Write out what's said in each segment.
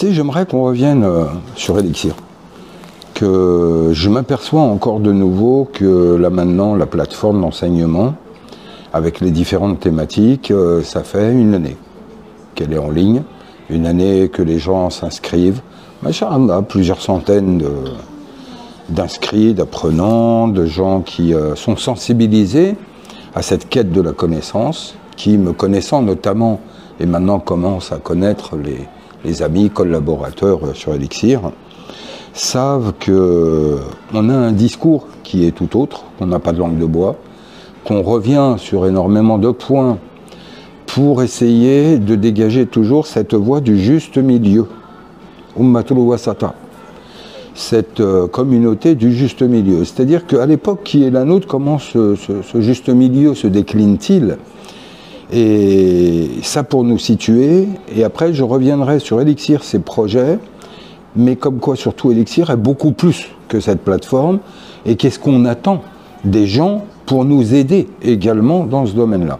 sais, j'aimerais qu'on revienne sur Elixir. Que je m'aperçois encore de nouveau que là maintenant, la plateforme d'enseignement, avec les différentes thématiques, ça fait une année qu'elle est en ligne, une année que les gens s'inscrivent. Masha'Allah, plusieurs centaines d'inscrits, d'apprenants, de gens qui sont sensibilisés à cette quête de la connaissance, qui, me connaissant notamment, et maintenant commencent à connaître les amis, collaborateurs sur Elixir, savent qu'on a un discours qui est tout autre, qu'on n'a pas de langue de bois, qu'on revient sur énormément de points pour essayer de dégager toujours cette voie du juste milieu. Ummatul wasata. Cette communauté du juste milieu. C'est-à-dire qu'à l'époque qui est la nôtre, comment ce juste milieu se décline-t-il? Et ça pour nous situer, et après je reviendrai sur Elixir, ses projets, mais comme quoi surtout Elixir est beaucoup plus que cette plateforme, et qu'est-ce qu'on attend des gens pour nous aider également dans ce domaine-là.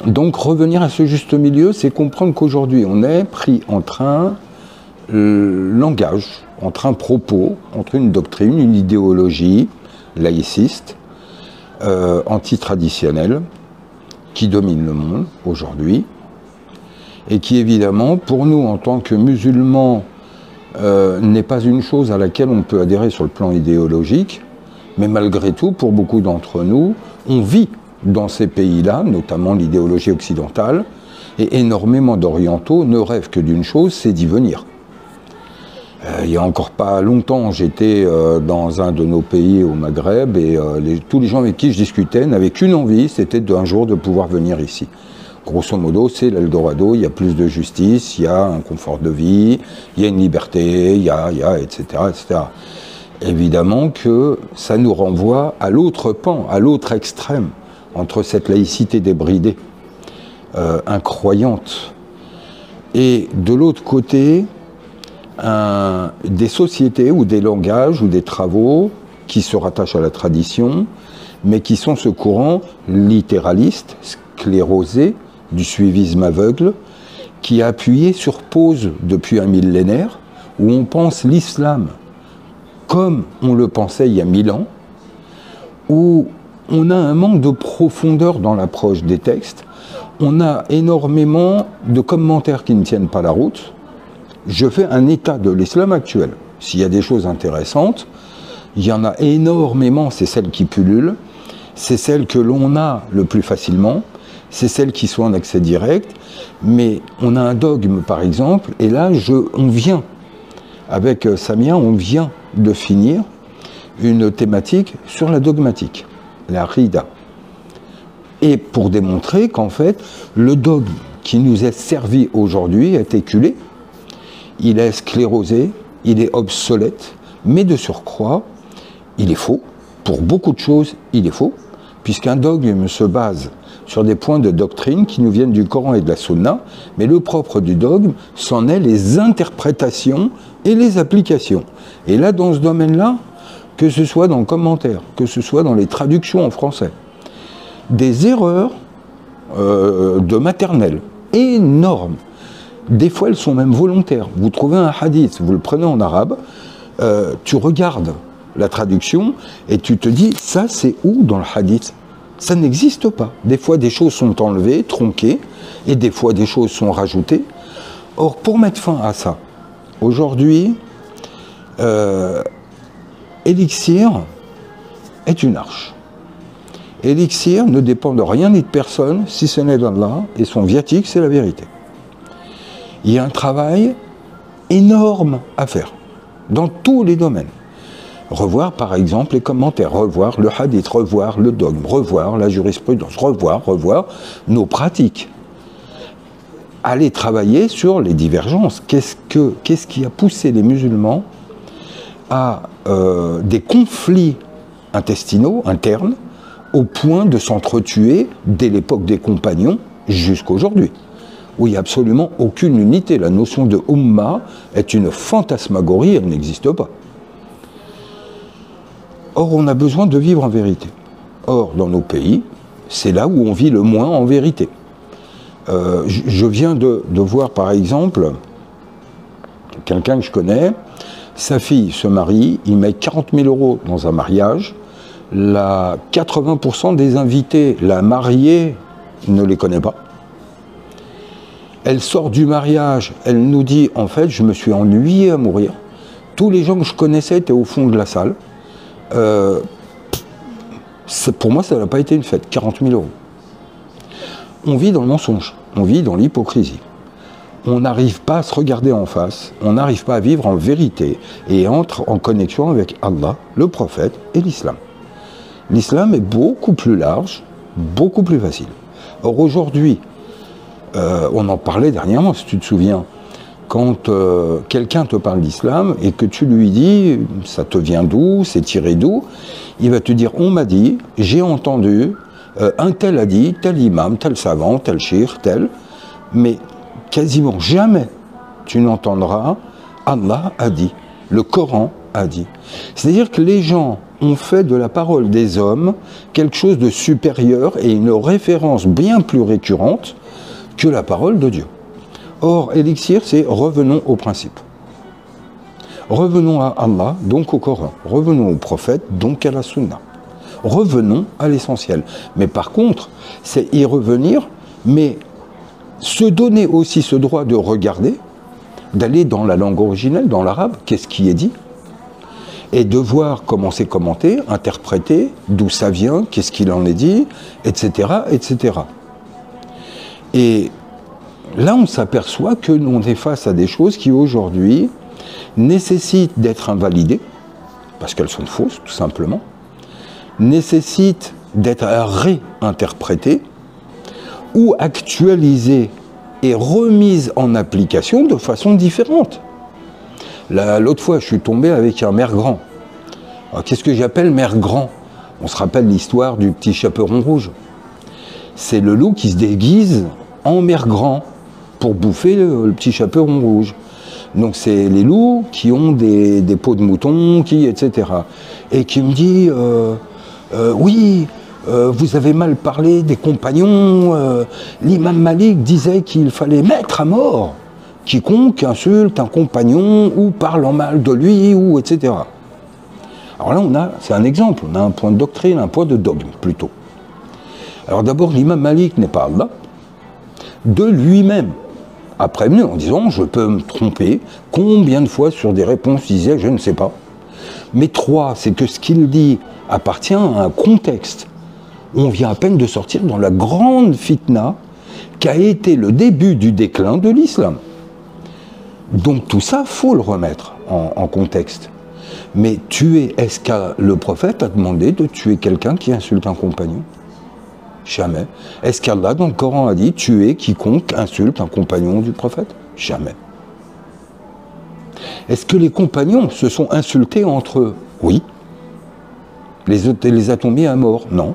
Donc revenir à ce juste milieu, c'est comprendre qu'aujourd'hui on est pris entre un langage, entre un propos, entre une doctrine, une idéologie laïciste, antitraditionnelle, qui domine le monde aujourd'hui, et qui évidemment, pour nous en tant que musulmans, n'est pas une chose à laquelle on peut adhérer sur le plan idéologique, mais malgré tout, pour beaucoup d'entre nous, on vit dans ces pays-là, notamment l'idéologie occidentale, et énormément d'orientaux ne rêvent que d'une chose, c'est d'y venir. Il n'y a encore pas longtemps, j'étais dans un de nos pays au Maghreb, et tous les gens avec qui je discutais n'avaient qu'une envie, c'était d'un jour de pouvoir venir ici. Grosso modo, c'est l'Eldorado, il y a plus de justice, il y a un confort de vie, il y a une liberté, il y a etc., etc. Évidemment que ça nous renvoie à l'autre pan, à l'autre extrême, entre cette laïcité débridée, incroyante, et de l'autre côté, des sociétés ou des langages ou des travaux qui se rattachent à la tradition, mais qui sont ce courant littéraliste, sclérosé, du suivisme aveugle, qui a appuyé sur pause depuis un millénaire, où on pense l'islam comme on le pensait il y a 1000 ans, où on a un manque de profondeur dans l'approche des textes, on a énormément de commentaires qui ne tiennent pas la route. Je fais un état de l'islam actuel. S'il y a des choses intéressantes, il y en a énormément, c'est celles qui pullulent, c'est celles que l'on a le plus facilement, c'est celles qui sont en accès direct, mais on a un dogme par exemple, et là on vient, avec Samia, on vient de finir une thématique sur la dogmatique, la rida. Et pour démontrer qu'en fait, le dogme qui nous est servi aujourd'hui est éculé, il est sclérosé, il est obsolète, mais de surcroît, il est faux. Pour beaucoup de choses, il est faux, puisqu'un dogme se base sur des points de doctrine qui nous viennent du Coran et de la Sunna, mais le propre du dogme, c'en est les interprétations et les applications. Et là, dans ce domaine-là, que ce soit dans le commentaire, que ce soit dans les traductions en français, des erreurs de maternelle énormes. Des fois, elles sont même volontaires. Vous trouvez un hadith, vous le prenez en arabe, tu regardes la traduction et tu te dis, ça c'est où dans le hadith? Ça n'existe pas. Des fois, des choses sont enlevées, tronquées, et des fois, des choses sont rajoutées. Or, pour mettre fin à ça, aujourd'hui, Elixir est une arche. Elixir ne dépend de rien ni de personne, si ce n'est d'Allah, et son viatique, c'est la vérité. Il y a un travail énorme à faire, dans tous les domaines. Revoir par exemple les commentaires, revoir le hadith, revoir le dogme, revoir la jurisprudence, revoir nos pratiques. Aller travailler sur les divergences. Qu'est-ce qui a poussé les musulmans à des conflits intestinaux, internes, au point de s'entretuer dès l'époque des compagnons jusqu'à aujourd'hui, où il n'y a absolument aucune unité. La notion de Ummah est une fantasmagorie, elle n'existe pas. Or, on a besoin de vivre en vérité. Or, dans nos pays, c'est là où on vit le moins en vérité. Je viens de voir, par exemple, quelqu'un que je connais, sa fille se marie, il met 40 000 € dans un mariage, 80% des invités, la mariée, ne les connaît pas. Elle sort du mariage, elle nous dit, en fait, je me suis ennuyée à mourir. Tous les gens que je connaissais étaient au fond de la salle. Pour moi, ça n'a pas été une fête, 40 000 €. On vit dans le mensonge, on vit dans l'hypocrisie. On n'arrive pas à se regarder en face, on n'arrive pas à vivre en vérité et entre en connexion avec Allah, le prophète et l'islam. L'islam est beaucoup plus large, beaucoup plus facile. Or aujourd'hui, on en parlait dernièrement, si tu te souviens, quand quelqu'un te parle d'islam et que tu lui dis, ça te vient d'où, c'est tiré d'où, il va te dire, on m'a dit, j'ai entendu, un tel a dit, tel imam, tel savant, tel shir, tel, mais quasiment jamais tu n'entendras Allah a dit, le Coran a dit. C'est-à-dire que les gens ont fait de la parole des hommes quelque chose de supérieur et une référence bien plus récurrente que la parole de Dieu. Or, Elixir, c'est revenons au principe. Revenons à Allah, donc au Coran. Revenons au prophète, donc à la Sunna. Revenons à l'essentiel. Mais par contre, c'est y revenir, mais se donner aussi ce droit de regarder, d'aller dans la langue originelle, dans l'arabe, qu'est-ce qui est dit, et de voir comment c'est commenté, interprété, d'où ça vient, qu'est-ce qu'il en est dit, etc., etc. Et là, on s'aperçoit que l'on est face à des choses qui, aujourd'hui, nécessitent d'être invalidées, parce qu'elles sont fausses, tout simplement, nécessitent d'être réinterprétées, ou actualisées et remises en application de façon différente. L'autre fois, je suis tombé avec un maire grand. Qu'est-ce que j'appelle maire grand? On se rappelle l'histoire du petit chaperon rouge. C'est le loup qui se déguise en maire grand pour bouffer le petit chaperon rouge. Donc c'est les loups qui ont des peaux de mouton, etc. Et qui me dit, oui, vous avez mal parlé des compagnons, l'imam Malik disait qu'il fallait mettre à mort quiconque insulte un compagnon ou parle en mal de lui, ou etc. Alors là, c'est un exemple, on a un point de doctrine, un point de dogme plutôt. Alors d'abord, l'imam Malik n'est pas Allah, de lui-même a prévenu en disant, je peux me tromper, combien de fois sur des réponses il disait, je ne sais pas. Mais 3, c'est que ce qu'il dit appartient à un contexte. On vient à peine de sortir dans la grande fitna qui a été le début du déclin de l'islam. Donc tout ça, faut le remettre en contexte. Mais est-ce que le prophète a demandé de tuer quelqu'un qui insulte un compagnon? Jamais. Est-ce qu'Allah, dans le Coran, a dit tuer quiconque insulte un compagnon du prophète? Jamais. Est-ce que les compagnons se sont insultés entre eux? Oui. Les a-t-on mis à mort? Non.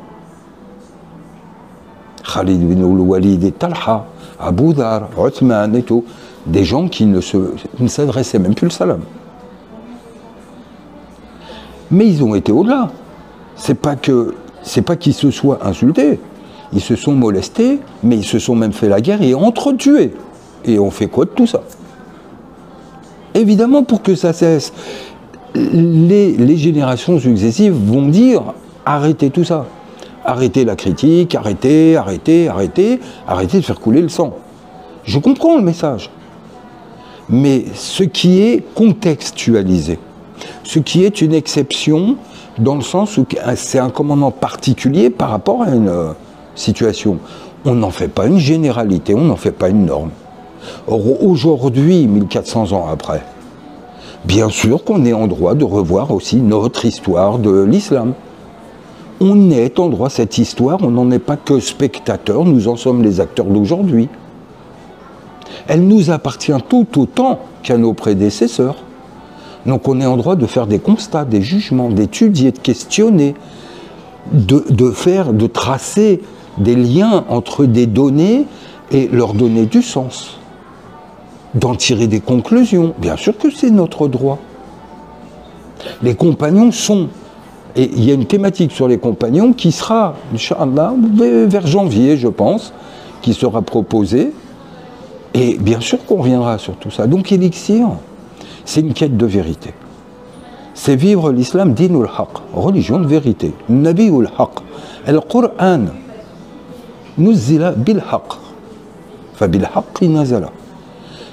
Khalid bin al-Walid et Talha, Abu Dhar, Uthman et tout. Des gens qui ne s'adressaient même plus le salam. Mais ils ont été au-delà. C'est pas qu'ils se soient insultés. Ils se sont molestés, mais ils se sont même fait la guerre et entretués. Et on fait quoi de tout ça? Évidemment, pour que ça cesse, les générations successives vont dire arrêtez tout ça. Arrêtez la critique, arrêtez de faire couler le sang. Je comprends le message. Mais ce qui est contextualisé, ce qui est une exception dans le sens où c'est un commandement particulier par rapport à une situation. On n'en fait pas une généralité, on n'en fait pas une norme. Or, aujourd'hui, 1400 ans après, bien sûr qu'on est en droit de revoir aussi notre histoire de l'islam. On est en droit, cette histoire, on n'en est pas que spectateurs, nous en sommes les acteurs d'aujourd'hui. Elle nous appartient tout autant qu'à nos prédécesseurs. Donc on est en droit de faire des constats, des jugements, d'étudier, de questionner, de tracer des liens entre des données et leur donner du sens, d'en tirer des conclusions. Bien sûr que c'est notre droit. Les compagnons sont, et il y a une thématique sur les compagnons qui sera, Inch'Allah, vers janvier, je pense, qui sera proposée. Et bien sûr qu'on reviendra sur tout ça. Donc Elixir, c'est une quête de vérité. C'est vivre l'islam dinul haq, religion de vérité. Nabiul haq. Al-Qur'an nuzila bil haq. Fa bil haqqi nazala.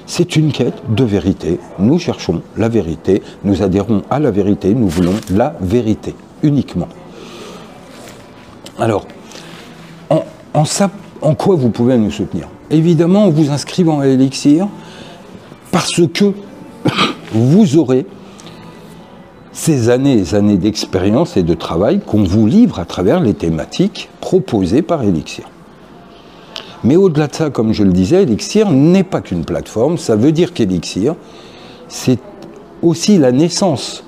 C'est une quête de vérité. Nous cherchons la vérité, nous adhérons à la vérité, nous voulons la vérité, uniquement. Alors, en quoi vous pouvez nous soutenir? Évidemment, en vous inscrivant à Elixir, parce que vous aurez ces années et années d'expérience et de travail qu'on vous livre à travers les thématiques proposées par Elixir. Mais au-delà de ça, comme je le disais, Elixir n'est pas qu'une plateforme. Ça veut dire qu'Elixir, c'est aussi la naissance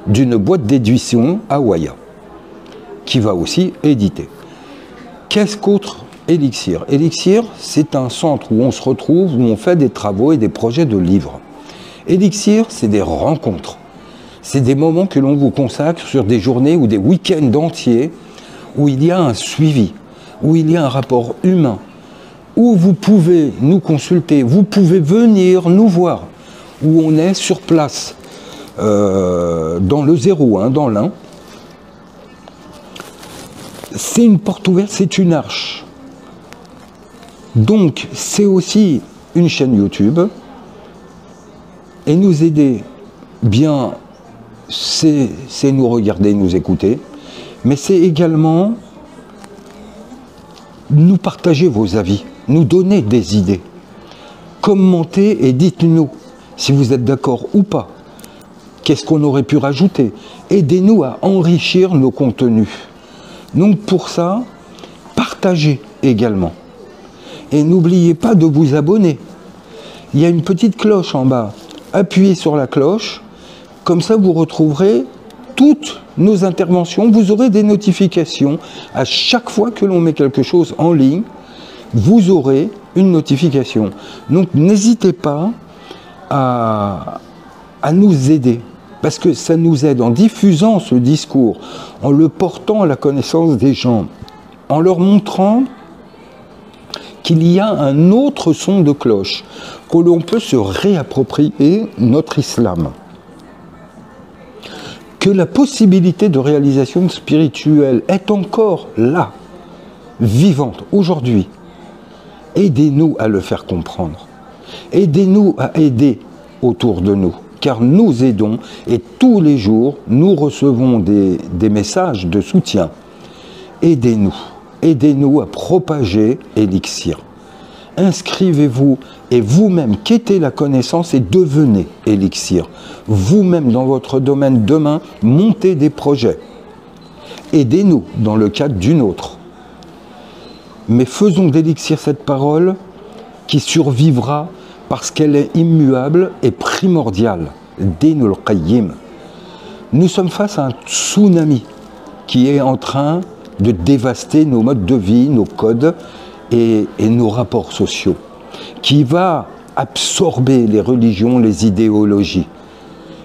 d'une boîte d'édition Awaya, qui va aussi éditer. Qu'est-ce qu'autre Elixir? Elixir, c'est un centre où on se retrouve, où on fait des travaux et des projets de livres. Elixir, c'est des rencontres. C'est des moments que l'on vous consacre sur des journées ou des week-ends entiers, où il y a un suivi, où il y a un rapport humain, où vous pouvez nous consulter, vous pouvez venir nous voir, où on est sur place, dans le 01, dans l'Ain. C'est une porte ouverte, c'est une arche. Donc, c'est aussi une chaîne YouTube. Et nous aider, bien, c'est nous regarder, nous écouter, mais c'est également nous partager vos avis, nous donner des idées. Commentez et dites-nous si vous êtes d'accord ou pas. Qu'est-ce qu'on aurait pu rajouter? Aidez-nous à enrichir nos contenus. Donc pour ça, partagez également. Et n'oubliez pas de vous abonner. Il y a une petite cloche en bas. Appuyez sur la cloche. Comme ça, vous retrouverez toutes nos interventions. Vous aurez des notifications. À chaque fois que l'on met quelque chose en ligne, vous aurez une notification. Donc n'hésitez pas à nous aider. Parce que ça nous aide en diffusant ce discours, en le portant à la connaissance des gens, en leur montrant qu'il y a un autre son de cloche, que l'on peut se réapproprier notre islam. Que la possibilité de réalisation spirituelle est encore là, vivante, aujourd'hui. Aidez-nous à le faire comprendre. Aidez-nous à aider autour de nous. Car nous aidons et tous les jours, nous recevons des messages de soutien. Aidez-nous. Aidez-nous à propager Elixir. Inscrivez-vous et vous-même quêtez la connaissance et devenez Elixir. Vous-même dans votre domaine demain, montez des projets. Aidez-nous dans le cadre d'une autre. Mais faisons d'Elixir cette parole qui survivra parce qu'elle est immuable et primordiale. Dinul Qayyim. Nous sommes face à un tsunami qui est en train de dévaster nos modes de vie, nos codes et nos rapports sociaux, qui va absorber les religions, les idéologies.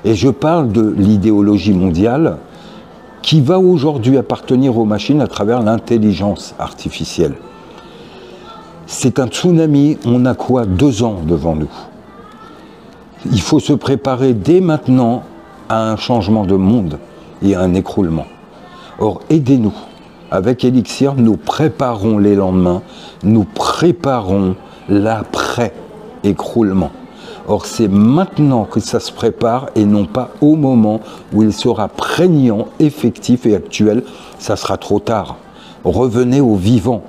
Et je parle de l'idéologie mondiale qui va aujourd'hui appartenir aux machines à travers l'intelligence artificielle. C'est un tsunami, on a quoi? 2 ans devant nous. Il faut se préparer dès maintenant à un changement de monde et à un écroulement. Or, aidez-nous. Avec Elixir, nous préparons les lendemains, nous préparons l'après-écroulement. Or, c'est maintenant que ça se prépare et non pas au moment où il sera prégnant, effectif et actuel. Ça sera trop tard. Revenez au vivant.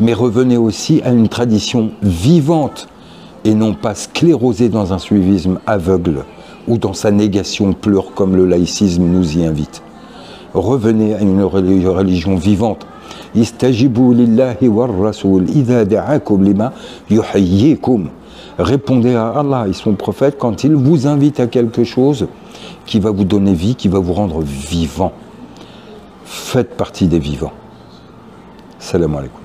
Mais revenez aussi à une tradition vivante et non pas sclérosée dans un suivisme aveugle ou dans sa négation pure comme le laïcisme nous y invite. Revenez à une religion vivante. Istajibu lillahi war rasoul idha da'akum lima yuhayyikum. Répondez à Allah et son prophète quand il vous invite à quelque chose qui va vous donner vie, qui va vous rendre vivant. Faites partie des vivants. Salam alaikum.